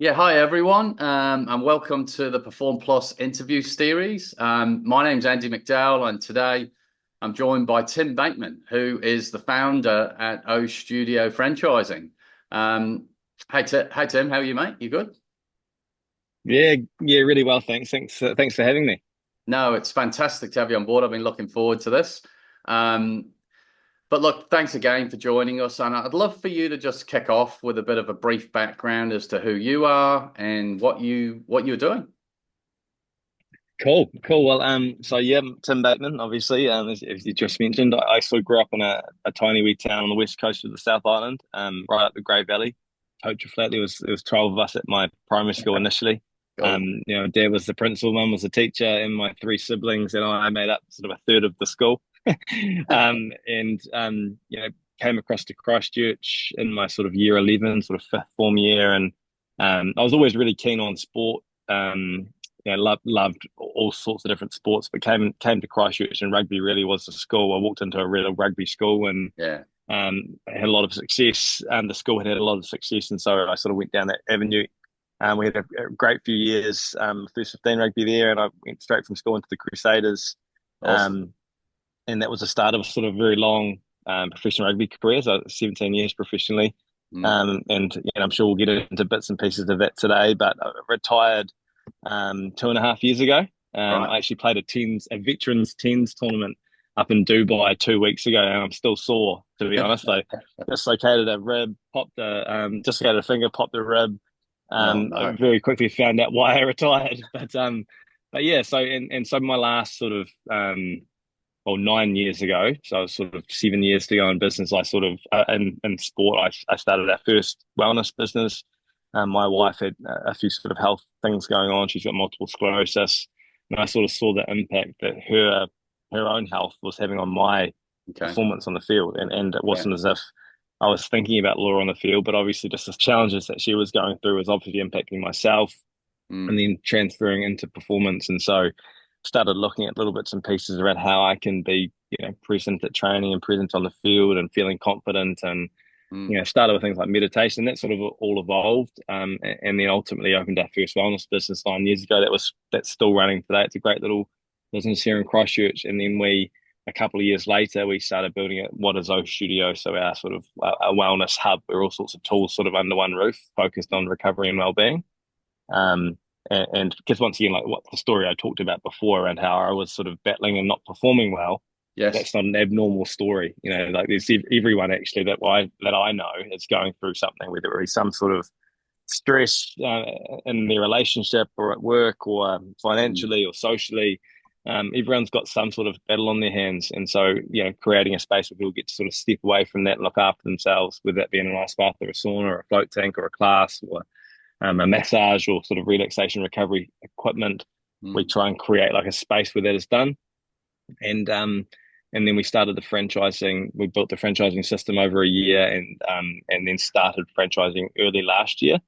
Yeah, hi everyone, and welcome to the Perform Plus interview series. My name's Andy McDowell, and today I'm joined by Tim Bateman, who is the founder at O Studio Franchising. Um, hey Tim, how are you, mate? You good? Yeah, really well, thanks. Thanks for having me. No, it's fantastic to have you on board. I've been looking forward to this. Um, but look, thanks again for joining us, and I'd love for you to just kick off with a bit of a brief background as to who you are and what you're doing. Cool. Well, so yeah, Tim Bateman, obviously, as you just mentioned, I sort of grew up in a tiny wee town on the west coast of the South Island, right up the Grey Valley. Poacher Flat. There was 12 of us at my primary school initially. Cool. Dad was the principal, mum was the teacher, and my three siblings and I made up sort of a third of the school. And came across to Christchurch in my sort of year 11, sort of fifth form year, and I was always really keen on sport. Loved all sorts of different sports, but came to Christchurch, and rugby really was the school. I walked into a real rugby school and Yeah. had a lot of success. The school had a lot of success, and so I sort of went down that avenue. We had a great few years, first 15 rugby there, and I went straight from school into the Crusaders. Awesome. Um, and that was the start of a sort of very long professional rugby career, so 17 years professionally. Mm. And I'm sure we'll get into bits and pieces of that today, but I retired 2.5 years ago. Right. I actually played a veterans tens tournament up in Dubai 2 weeks ago, and I'm still sore, to be honest. I dislocated a rib, dislocated a finger, popped a rib. Oh I no. very quickly found out why I retired, but yeah. So my last sort of 9 years ago, so I was sort of 7 years to go in business. I sort of in sport, I started our first wellness business. My wife had a few sort of health things going on. She's got multiple sclerosis, and I sort of saw the impact that her own health was having on my Okay. performance on the field. And it Yeah. wasn't as if I was thinking about Laura on the field, but obviously just the challenges that she was going through was obviously impacting myself and Mm. then transferring into performance. And so started looking at little bits and pieces around how I can be, present at training and present on the field and feeling confident, and Mm. started with things like meditation. That sort of all evolved, and then ultimately opened our first wellness business 9 years ago. That's still running today. It's a great little business here in Christchurch. And then a couple of years later, we started building it. What is O Studio? So our sort of a wellness hub where all sorts of tools sort of under one roof, focused on recovery and well-being. And because once again, like what the story I talked about before around how I was sort of battling and not performing well, Yes. that's not an abnormal story. Like there's everyone actually that I know is going through something, whether it be some sort of stress in their relationship or at work or Mm. financially or socially. Everyone's got some sort of battle on their hands, and so creating a space where people get to sort of step away from that and look after themselves, whether that be in an ice bath or a sauna or a float tank or a class or a massage or sort of relaxation recovery equipment. We Mm. try and create like a space where that is done. And um and then we started the franchising. We built the franchising system over a year, and then started franchising early last year.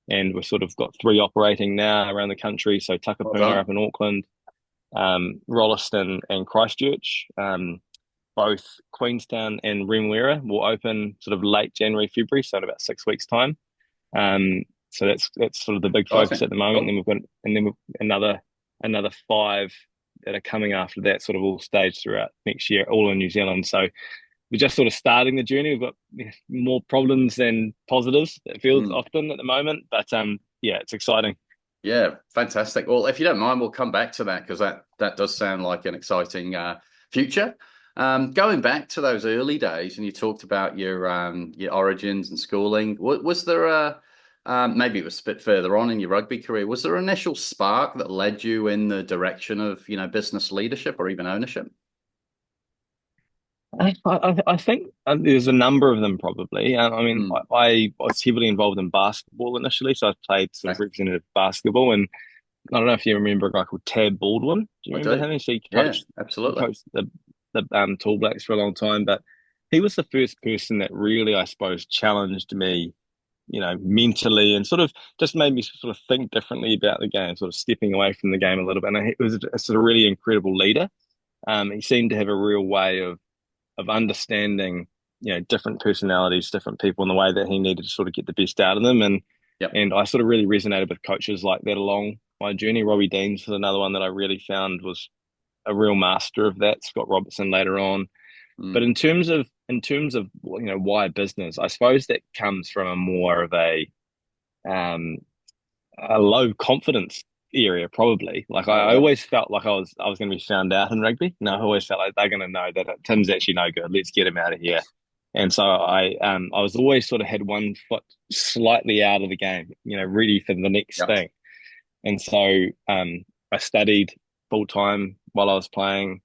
And we've sort of got three operating now around the country. So Well Takapuna done. up in Auckland, Rolleston and Christchurch. Both Queenstown and Remuera will open sort of late January, February, so in about 6 weeks' time. So that's sort of the big focus Exciting. at the moment. Cool. And then we've another five that are coming after that, sort of all staged throughout next year, all in New Zealand. So we're just sort of starting the journey. We've got more problems than positives, it feels Mm. often at the moment, but yeah, it's exciting. Yeah, fantastic. Well, if you don't mind, we'll come back to that because that does sound like an exciting future. Going back to those early days, and you talked about your origins and schooling. Was there a maybe it was a bit further on in your rugby career? Was there an initial spark that led you in the direction of business leadership or even ownership? I think there's a number of them probably. I mean, Mm. I was heavily involved in basketball initially, so I played sort of Okay. representative basketball, and I don't know if you remember a guy called Tab Baldwin. Do you I remember do. him? So Yeah, he absolutely. coached the Tall Blacks for a long time, but he was the first person that really, I suppose, challenged me, mentally, and sort of just made me sort of think differently about the game, sort of stepping away from the game a little bit. And he was a sort of really incredible leader. He seemed to have a real way of understanding, different personalities, different people, in the way that he needed to sort of get the best out of them. And Yep. And I sort of really resonated with coaches like that along my journey. Robbie Deans was another one that I really found was a real master of that. Scott Robertson later on. But Mm. in terms of why business, I suppose that comes from a more of um a low confidence area probably. Like Oh, I well. always felt like I was going to be found out in rugby. No, I always felt like they're going to know that Tim's actually no good. Let's get him out of here. Yes. And so I was always sort of had one foot slightly out of the game, ready for the next Yep. thing. And so I studied full time while I was playing.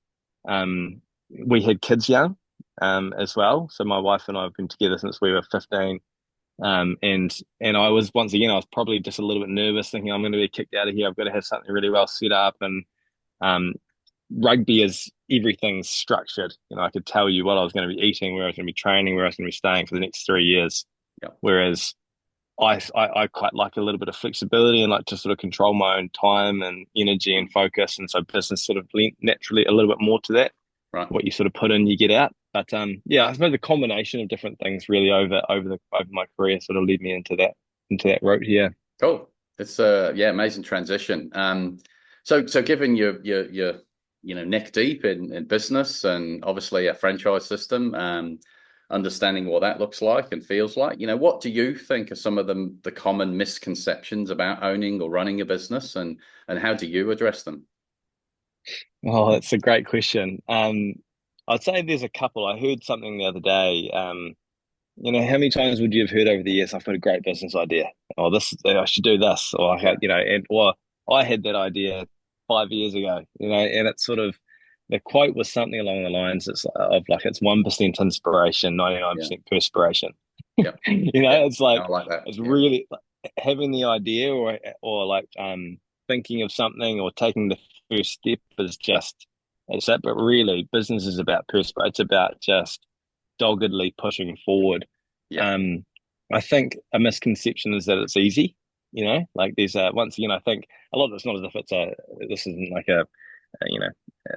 We had kids young as well. So my wife and I have been together since we were 15. And I was probably just a little bit nervous, thinking I'm going to be kicked out of here. I've got to have something really well set up. And um, rugby is everything's structured. I could tell you what I was going to be eating, where I was going to be training, where I was going to be staying for the next 3 years. Yep. Whereas I quite like a little bit of flexibility and like to sort of control my own time and energy and focus. And so business sort of lent naturally a little bit more to that. Right. What you sort of put in, you get out. But yeah, I suppose the combination of different things really over my career sort of led me into that route here. Cool. It's yeah, amazing transition. So given your neck deep in business and obviously a franchise system, understanding what that looks like and feels like, what do you think are some of the common misconceptions about owning or running a business, and how do you address them? Oh, that's a great question. I'd say there's a couple. I heard something the other day. How many times would you have heard over the years, I've got a great business idea, or this, I should do this, or I Yeah. had, or I had that idea 5 years ago, and it's sort of, the quote was something along the lines of like, it's 1% inspiration, Yeah. 99% perspiration. Yeah. Yeah. It's like, I like that. it's Yeah. really like, having the idea or like, thinking of something or taking the first step is just, it's that, but really business is about perspire. It's about just doggedly pushing forward. Yeah. Um, I think a misconception is that it's easy. Like there's once again, I think a lot of it's not as if this isn't like a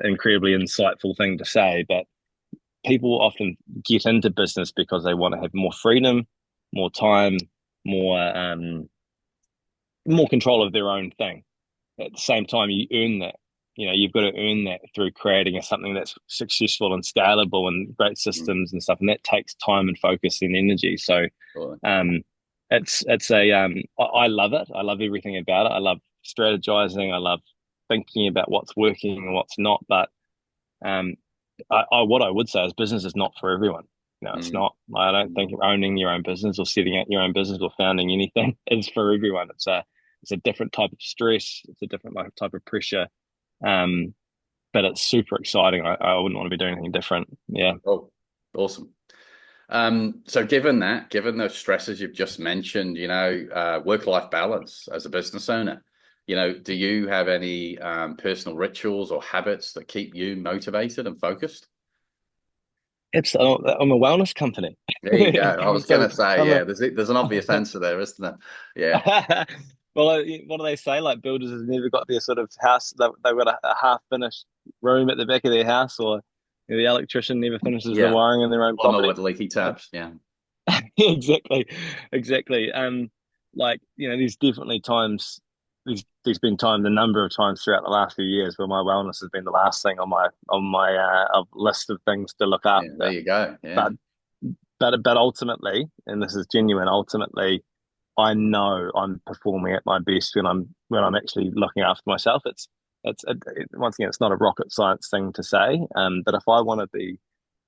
incredibly insightful thing to say, but people often get into business because they want to have more freedom, more time, more more control of their own thing. At the same time, you earn that. You've got to earn that through creating something that's successful and scalable and great Mm. systems and stuff. And that takes time and focus and energy. So Cool. um, I love it. I love everything about it. I love strategizing. I love thinking about what's working and what's not. But um, what I would say is business is not for everyone. No, it's Mm. not. I don't think owning your own business or setting out your own business or founding anything is for everyone. It's a different type of stress. It's a different type of pressure. Um, but it's super exciting. I wouldn't want to be doing anything different. Yeah. Oh, awesome. So given those stresses you've just mentioned, work-life balance as a business owner, do you have any personal rituals or habits that keep you motivated and focused? I'm a wellness company. There you go. I was So gonna say, I'm yeah, there's an obvious answer there, isn't there? Yeah, well, what do they say? Like builders have never got their sort of house. They've got a half finished room at the back of their house, or the electrician never finishes the yeah. wiring in their own Plumber property. with leaky Uh, taps. Yeah. exactly, exactly. Like there's definitely times. There's been times, a number of times throughout the last few years where my wellness has been the last thing on my list of things to look Yeah, there after. you go. Yeah. But but ultimately, and this is genuine, ultimately, I know I'm performing at my best when I'm actually looking after myself. Once again, it's not a rocket science thing to say, but if I want to be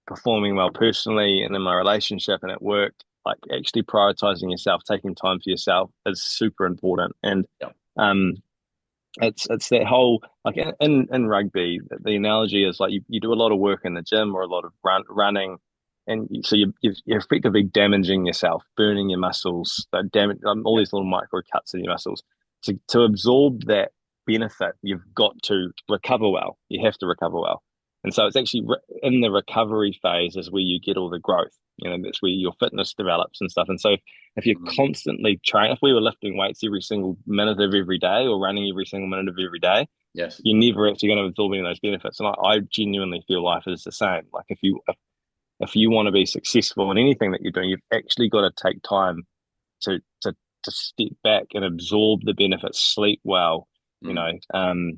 performing well personally and in my relationship and at work, like actually prioritizing yourself, taking time for yourself is super important. And Yeah. um, it's that whole like in rugby, the analogy is like you do a lot of work in the gym or a lot of running, and so you're effectively damaging yourself, burning your muscles, damage all Yeah. these little micro cuts in your muscles. To absorb that benefit, you've got to recover well. You have to recover well, and so it's actually in the recovery phase is where you get all the growth. That's where your fitness develops and stuff. And so if you're Mm. constantly trying, if we were lifting weights every single minute of every day or running every single minute of every day, Yes. you're never actually going to absorb any of those benefits. And I genuinely feel life is the same. Like if you want to be successful in anything that you're doing, you've actually got to take time to to step back and absorb the benefits, sleep well, you Mm.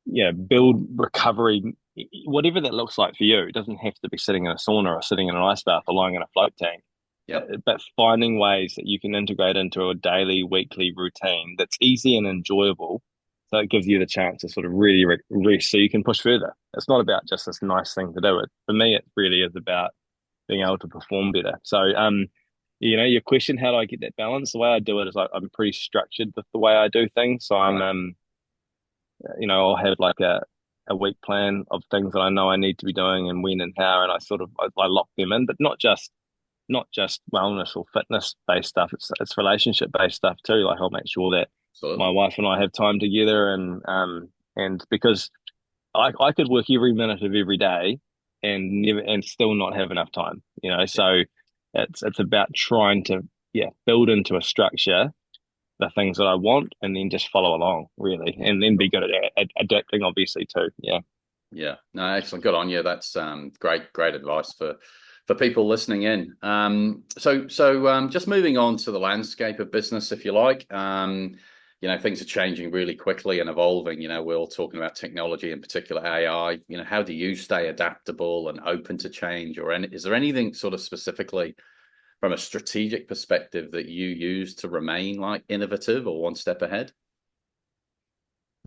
know, build recovery, whatever that looks like for you. It doesn't have to be sitting in a sauna or sitting in an ice bath or lying in a float tank. Yep. But finding ways that you can integrate into a daily, weekly routine that's easy and enjoyable, so it gives you the chance to sort of really rest, so you can push further. It's not about just this nice thing to do. It for me, it really is about being able to perform better. So, your question, how do I get that balance? The way I do it is I'm pretty structured with the way I do things. So Right. I'll have like a week plan of things that I know I need to be doing and when and how, and I lock them in, but not just wellness or fitness based stuff. It's relationship based stuff too. Like I'll make sure that my Absolutely. wife and I have time together, and because I could work every minute of every day and never and still not have enough time, Yeah. So it's about trying to build into a structure the things that I want and then just follow along really, and then be good at adapting obviously too. Yeah. Yeah, no, excellent. Good on you. That's great advice for people listening in. Just moving on to the landscape of business, if you like. Things are changing really quickly and evolving. We're all talking about technology, in particular AI. How do you stay adaptable and open to change, or is there anything sort of specifically from a strategic perspective that you use to remain like innovative or one step ahead?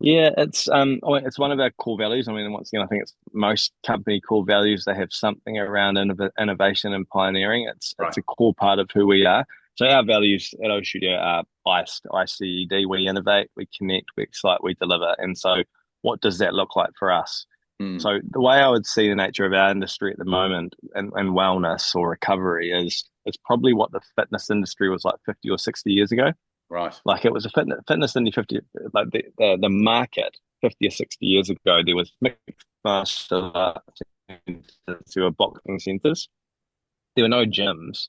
Yeah, it's one of our core values. I mean, once again, I think it's most company core values. They have something around innovation and pioneering. It's Right. a core part of who we are. So our values at O Studio are ICED. We innovate, we connect, we excite, we deliver. And so, what does that look like for us? Mm, So the way I would see the nature of our industry at the moment and wellness or recovery is it's probably what the fitness industry was like 50 or 60 years ago. right. Like it was a fitness in the 50, like the market 50 or 60 years ago, there was mixed martial arts to boxing centers. There were no gyms.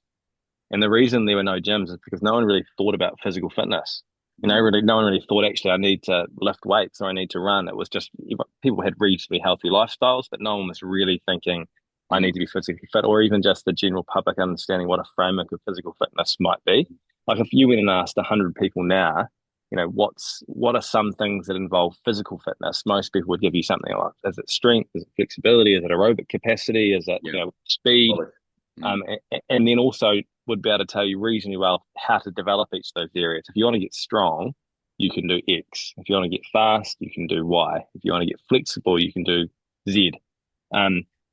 And the reason there were no gyms is because no one really thought about physical fitness. Mm, No one really thought actually I need to lift weights or I need to run. It was just people had reasonably healthy lifestyles, but no one was really thinking I need mm, to be physically fit, or even just the general public understanding what a framework of physical fitness might be. Like if you went and asked 100 people now, what are some things that involve physical fitness? Most people would give you something like, is it strength? Is it flexibility? Is it aerobic capacity? Is it, yeah. speed? Solid. Mm, And then also would be able to tell you reasonably well how to develop each of those areas. If you want to get strong, you can do X. If you want to get fast, you can do Y. If you want to get flexible, you can do Z.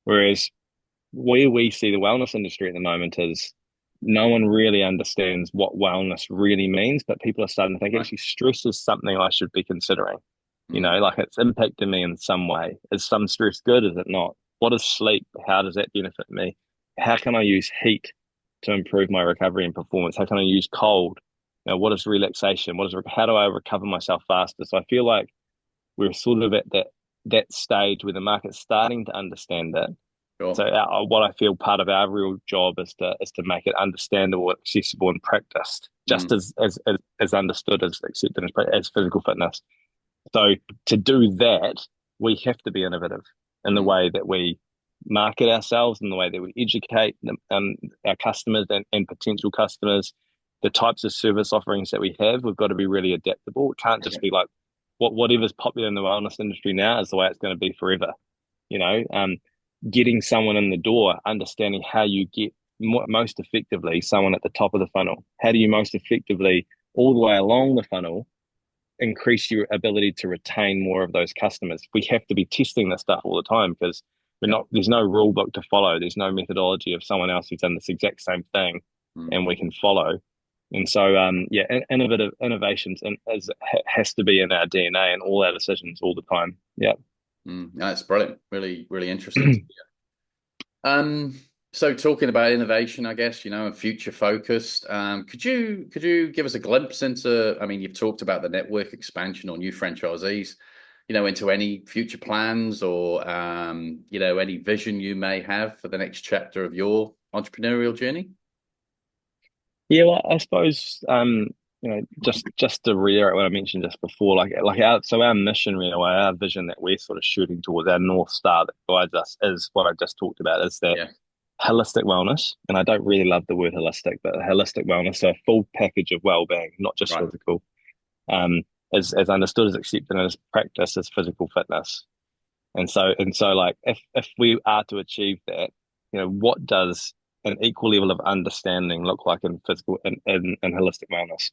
Whereas where we see the wellness industry at the moment is no one really understands what wellness really means, but people are starting to think right. actually stress is something I should be considering. Mm, Like it's impacting me in some way. Is some stress good? Is it not? What is sleep? How does that benefit me? How can I use heat to improve my recovery and performance? How can I use cold? What is relaxation? How do I recover myself faster? So I feel like we're sort of at that stage where the market's starting to understand that. So sure. what I feel part of our real job is to make it understandable, accessible, and practiced, just Mm, as understood as accepted as physical fitness. So to do that, we have to be innovative in the mm, way that we market ourselves, in the way that we educate our customers and potential customers, the types of service offerings that we have. We've got to be really adaptable. It can't yeah. just be like whatever's popular in the wellness industry now is the way it's going to be forever. You know, getting someone in the door, understanding how you get most effectively someone at the top of the funnel. How do you most effectively all the way along the funnel increase your ability to retain more of those customers? We have to be testing this stuff all the time because Yeah. there's no rule book to follow. There's no methodology of someone else who's done this exact same thing Mm, and we can follow. And so, innovative innovations has to be in our DNA and all our decisions all the time. Yeah. that's brilliant. Really, really interesting. Um, so talking about innovation, I guess, and future focused, could you give us a glimpse into, I mean, you've talked about the network expansion or new franchisees, into any future plans or any vision you may have for the next chapter of your entrepreneurial journey? Yeah, well, I suppose just to reiterate what I mentioned just before, our mission, our vision that we're sort of shooting towards, our North Star that guides us is what I just talked about, is that Yeah. holistic wellness, and I don't really love the word holistic, but holistic wellness, so a full package of well-being, not just Right. physical, um, as understood, as accepted, and as practiced as physical fitness. And so like if we are to achieve that, what does an equal level of understanding look like in physical in holistic wellness?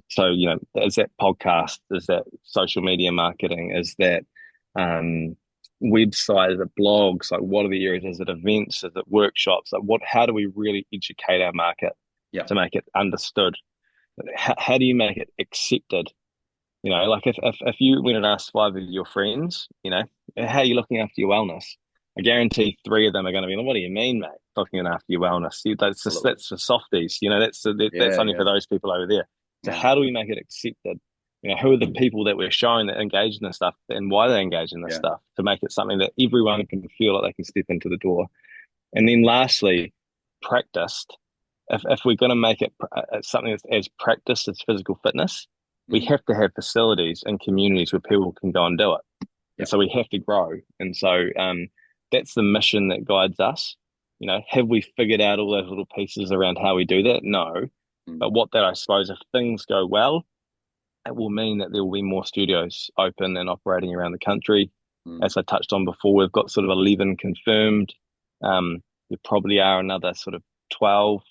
So, is that podcast? Is that social media marketing? Is that um website? Is it blogs? Like what are the areas? Is it events? Is it workshops? Like how do we really educate our market Yeah. to make it understood? How do you make it accepted? Like if you went and asked five of your friends, how are you looking after your wellness? I guarantee three of them are going to be like, what do you mean, mate? Looking after your wellness. Absolutely. That's for softies. That's Yeah. only Yeah. for those people over there. So Yeah. how do we make it accepted? Who are the people that we're showing that engage in this stuff and why they engage in this Yeah. stuff to make it something that everyone can feel like they can step into the door. And then lastly, practiced. If we're going to make it something that's as practiced as physical fitness, we Mm. have to have facilities and communities where people can go and do it. Yeah. And so we have to grow. And so that's the mission that guides us. Have we figured out all those little pieces around how we do that? No. Mm. But what that I suppose, if things go well, it will mean that there will be more studios open and operating around the country. Mm. As I touched on before, we've got sort of 11 confirmed. There probably are another sort of 12,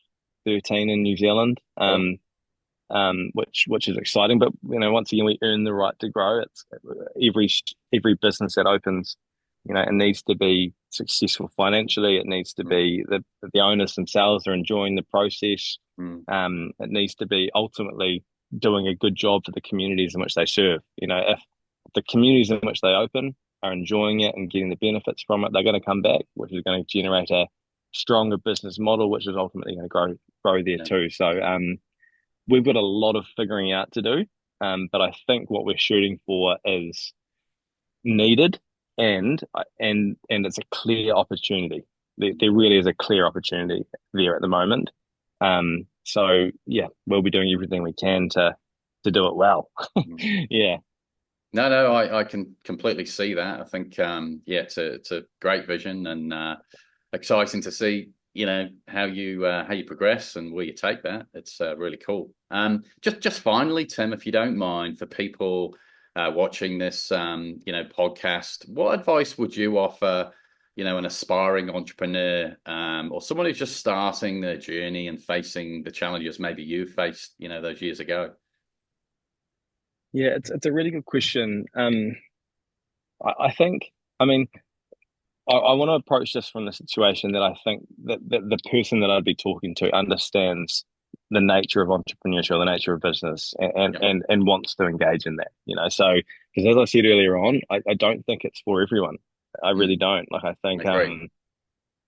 13 in New Zealand, Well, which is exciting. But once again, we earn the right to grow. It's every every business that opens, it needs to be successful financially. It needs to mm. be the owners themselves are enjoying the process. Mm. It needs to be ultimately doing a good job for the communities in which they serve. If the communities in which they open are enjoying it and getting the benefits from it, they're going to come back, which is going to generate a stronger business model, which is ultimately going to grow there Yeah. too. So we've got a lot of figuring out to do, but I think what we're shooting for is needed, and it's a clear opportunity. There really is a clear opportunity there at the moment. So yeah, we'll be doing everything we can to do it well. Mm. Yeah. No, no, I can completely see that. I think, yeah, it's a great vision and exciting to see, how you progress and where you take that. It's really cool. Just finally, Tim, if you don't mind, for people watching this, podcast, what advice would you offer, an aspiring entrepreneur, or someone who's just starting their journey and facing the challenges maybe you faced, those years ago? Yeah, it's a really good question. I think, I mean, I want to approach this from the situation that I think that the person that I'd be talking to understands the nature of entrepreneurship, the nature of business, and Yeah, and and wants to engage in that. So because as I said earlier on, I don't think it's for everyone. I really mm, don't. Like I I think agree.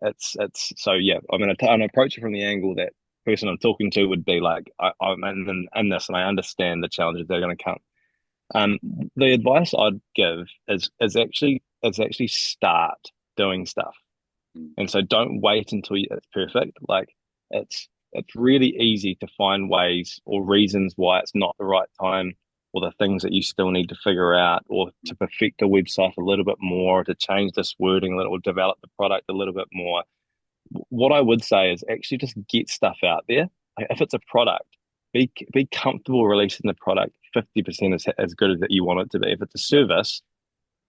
it's so yeah. I'm gonna approach it from the angle that person I'm talking to would be like I'm in this, and I understand the challenges that are going to come. Um, the advice I'd give is actually start doing stuff. Mm, And so don't wait until it's perfect. Like it's really easy to find ways or reasons why it's not the right time, or the things that you still need to figure out, or to perfect a website a little bit more, to change this wording a little, or develop the product a little bit more. What I would say is actually just get stuff out there. Like if it's a product, be comfortable releasing the product 50% as good as that you want it to be. If it's a yeah. service,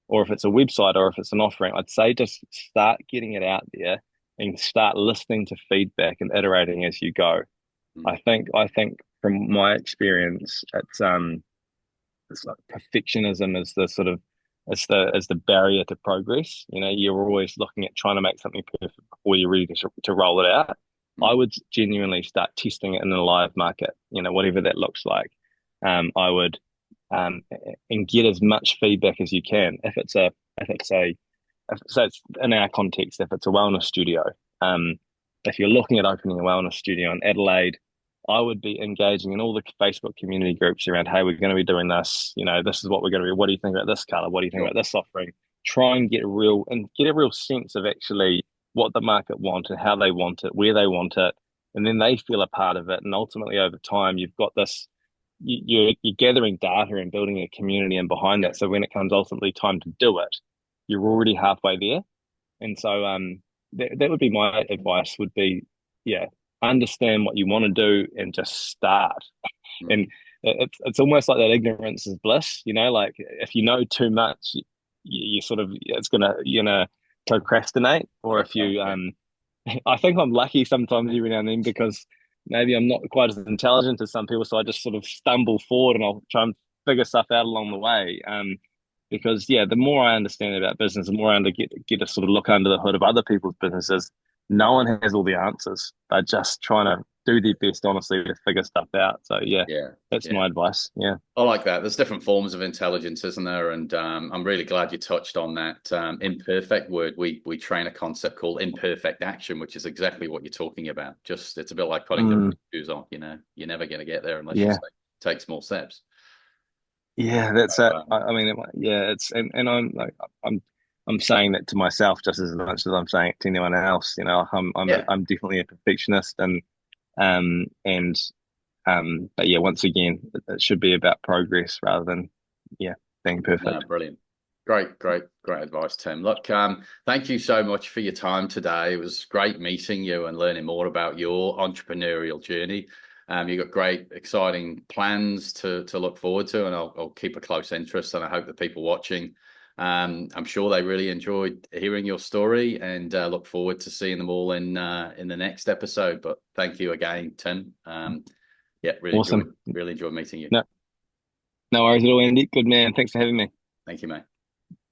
or if it's a website, or if it's an offering, I'd say just start getting it out there and start listening to feedback and iterating as you go. Mm, I think from my experience, it's like perfectionism is the sort of is the barrier to progress. You're always looking at trying to make something perfect before you're ready to roll it out. I mm, would genuinely start testing it in a live market, whatever that looks like. I would and get as much feedback as you can. So it's in our context, if it's a wellness studio, if you're looking at opening a wellness studio in Adelaide, I would be engaging in all the Facebook community groups around, hey, we're going to be doing this. This is what we're going to be. What do you think about this color? What do you think sure. about this offering? Try and get a real sense of actually what the market want and how they want it, where they want it, and then they feel a part of it. And ultimately, over time, you've got this. You're gathering data and building a community and behind Yeah. that. So when it comes ultimately time to do it, you're already halfway there. And so that would be my advice. Would be, yeah, understand what you want to do and just start. Mm. And it's almost like that ignorance is bliss, you know. Like if you know too much, you sort of it's gonna you're gonna procrastinate. Or if Okay. you Yeah. I think I'm lucky sometimes every now and then because maybe I'm not quite as intelligent as some people, so I just sort of stumble forward and I'll try and figure stuff out along the way. Because yeah, the more I understand about business, the more I get to sort of look under the hood of other people's businesses. No one has all the answers. They're just trying to do their best, honestly, to figure stuff out. So yeah, Yeah. that's Yeah. my advice. Yeah. I like that. There's different forms of intelligence, isn't there? And I'm really glad you touched on that imperfect word. We train a concept called imperfect action, which is exactly what you're talking about. Just it's a bit like putting the Mm, shoes on. You know, you're never going to get there unless you yeah. take small steps. Yeah, that's So, it. I mean, yeah, it's and I'm like I'm I'm saying that to myself just as much as I'm saying it to anyone else. You know, yeah, I'm definitely a perfectionist, and but yeah, once again, it should be about progress rather than yeah being no, perfect. brilliant. Great advice, Tim. Look, thank you so much for your time today. It was great meeting you and learning more about your entrepreneurial journey. You've got great, exciting plans to look forward to, and I'll keep a close interest. And I hope the people watching, I'm sure they really enjoyed hearing your story, and look forward to seeing them all in the next episode. But thank you again, Tim. Yeah, Awesome. really enjoyed meeting you. No, no worries at all, Andy. Good man. Thanks for having me. Thank you, mate.